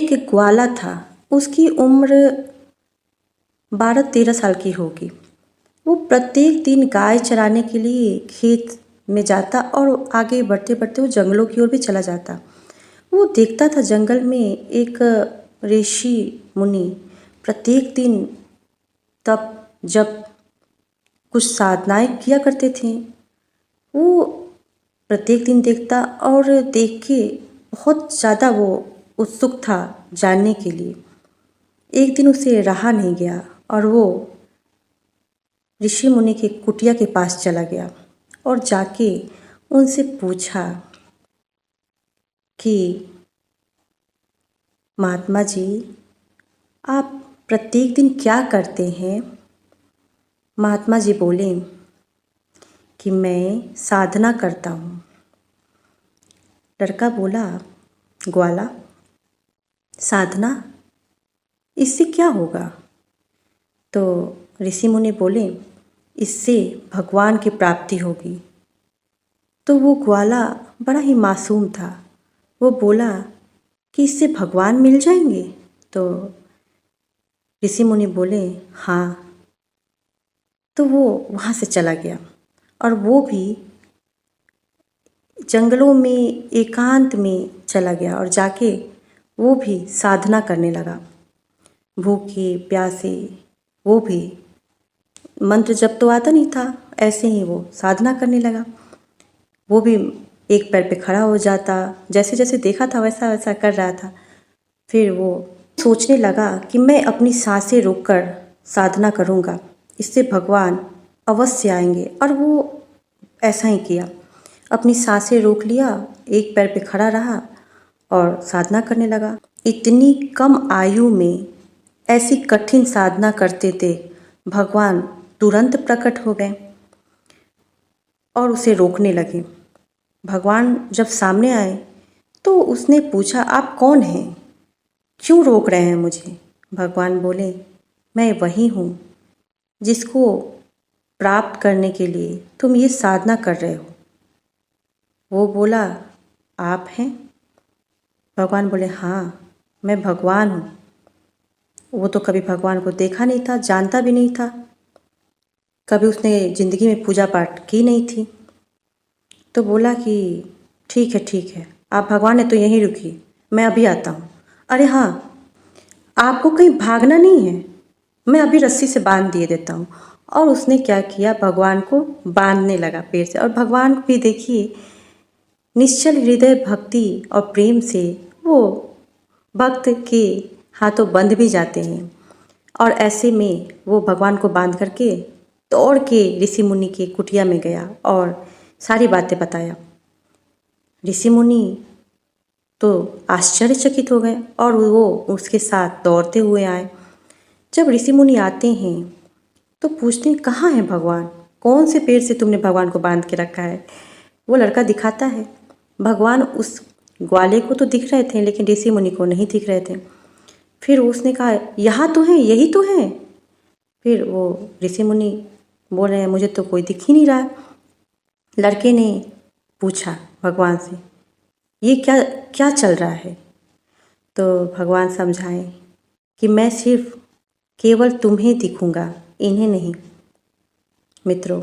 एक ग्वाला था। उसकी उम्र 12-13 साल की होगी। वो प्रत्येक दिन गाय चराने के लिए खेत में जाता और आगे बढ़ते बढ़ते वो जंगलों की ओर भी चला जाता। वो देखता था जंगल में एक ऋषि मुनि प्रत्येक दिन तब जब कुछ साधनाएं किया करते थे। वो प्रत्येक दिन देखता और देख के बहुत ज़्यादा वो उत्सुक था जानने के लिए। एक दिन उसे रहा नहीं गया और वो ऋषि मुनि की कुटिया के पास चला गया और जाके उनसे पूछा कि महात्मा जी, आप प्रत्येक दिन क्या करते हैं? महात्मा जी बोले कि मैं साधना करता हूँ। लड़का बोला, ग्वाला, साधना, इससे क्या होगा? तो ऋषि मुनि बोले, इससे भगवान की प्राप्ति होगी। तो वो ग्वाला बड़ा ही मासूम था। वो बोला कि इससे भगवान मिल जाएंगे? तो ऋषि मुनि बोले, हाँ। तो वो वहाँ से चला गया और वो भी जंगलों में एकांत में चला गया और जाके वो भी साधना करने लगा। भूखे प्यासे वो भी, मंत्र जप तो आता नहीं था, ऐसे ही वो साधना करने लगा। वो भी एक पैर पे खड़ा हो जाता, जैसे जैसे देखा था वैसा वैसा कर रहा था। फिर वो सोचने लगा कि मैं अपनी सांसें रोककर साधना करूँगा, इससे भगवान अवश्य आएंगे। और वो ऐसा ही किया, अपनी सांसें रोक लिया, एक पैर पे खड़ा रहा और साधना करने लगा। इतनी कम आयु में ऐसी कठिन साधना करते थे, भगवान तुरंत प्रकट हो गए और उसे रोकने लगे। भगवान जब सामने आए तो उसने पूछा, आप कौन हैं? क्यों रोक रहे हैं मुझे? भगवान बोले, मैं वही हूँ जिसको प्राप्त करने के लिए तुम ये साधना कर रहे हो। वो बोला, आप हैं? भगवान बोले, हाँ, मैं भगवान हूँ। वो तो कभी भगवान को देखा नहीं था, जानता भी नहीं था, कभी उसने ज़िंदगी में पूजा पाठ की नहीं थी। तो बोला कि ठीक है, आप भगवान है तो यहीं रुकिए, मैं अभी आता हूँ। अरे हाँ, आपको कहीं भागना नहीं है, मैं अभी रस्सी से बांध दिए देता हूँ। और उसने क्या किया, भगवान को बांधने लगा पेड़ से। और भगवान भी देखिए, निश्चल हृदय भक्ति और प्रेम से वो भक्त के हाथों बंध भी जाते हैं। और ऐसे में वो भगवान को बांध करके दौड़ के ऋषि मुनि की कुटिया में गया और सारी बातें बताया। ऋषि मुनि तो आश्चर्यचकित हो गए और वो उसके साथ दौड़ते हुए आए। जब ऋषि मुनि आते हैं तो पूछते हैं, कहाँ है भगवान? कौन से पेड़ से तुमने भगवान को बांध के रखा है? वो लड़का दिखाता है। भगवान उस ग्वाले को तो दिख रहे थे, लेकिन ऋषि मुनि को नहीं दिख रहे थे। फिर उसने कहा, यहाँ तो है, यही तो है। फिर वो ऋषि मुनि बोल रहे हैं, मुझे तो कोई दिख ही नहीं रहा। लड़के ने पूछा भगवान से, ये क्या क्या चल रहा है? तो भगवान समझाए कि मैं सिर्फ केवल तुम्हें दिखूंगा, इन्हें नहीं। मित्रों,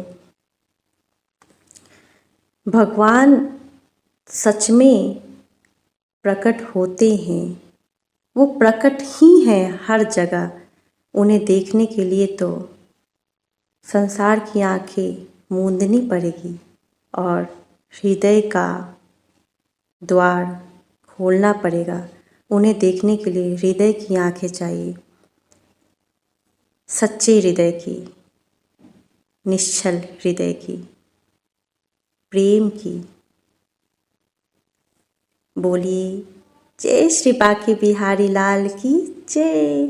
भगवान सच में प्रकट होते हैं। वो प्रकट ही हैं हर जगह। उन्हें देखने के लिए तो संसार की आंखें मूंदनी पड़ेगी और हृदय का द्वार खोलना पड़ेगा। उन्हें देखने के लिए हृदय की आंखें चाहिए, सच्चे हृदय की, निश्चल हृदय की, प्रेम की। बोलिए जय श्री बांके बिहारी लाल की जय।